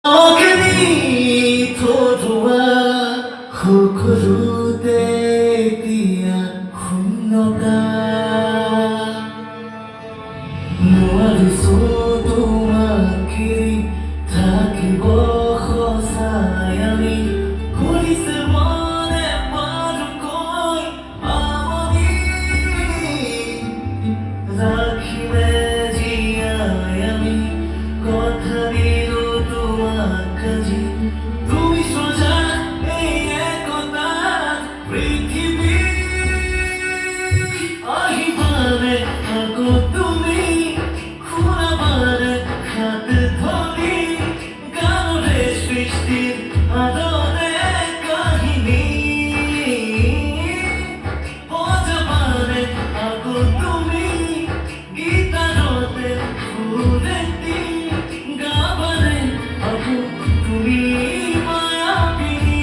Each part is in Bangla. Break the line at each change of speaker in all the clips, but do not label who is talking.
어금니 도도와 호구루 때띠야 훈너다 노아리 소도와 길이 다기고 허사야니 포리스 원에 빠른 걸 어머니 রাখিবে জিয়ায় আমি কথা দিল তোমার কাছে তুমি সোজা এই একতা পৃথিবী আহিবারে থাকো তুমি খুনাবারে হাত ধরি গানরে সৃষ্টির আদরে কাহিনী বজবারে থাকো তুমি গীতারতে ফুলেতি গাবারে থাকো তুমি মায়াবিনী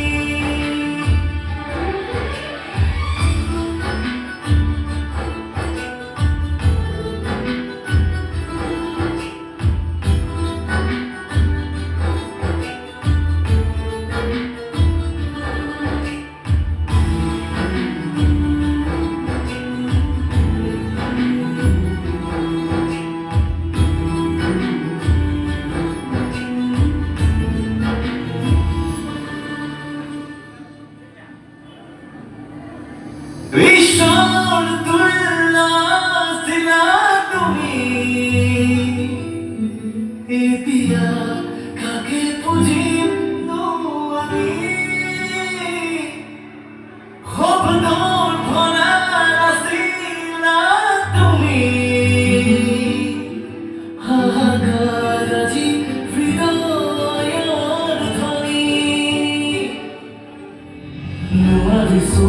ঈশ্বর তুল্লাহ দিলা তুমি এতিয়া কাকে পুজিম আমি শব্দৰ ভৰা নাছিলা তুমি হাহাকাৰ আজি হৃদয়ৰ ধ্বনি নোৱাৰিছো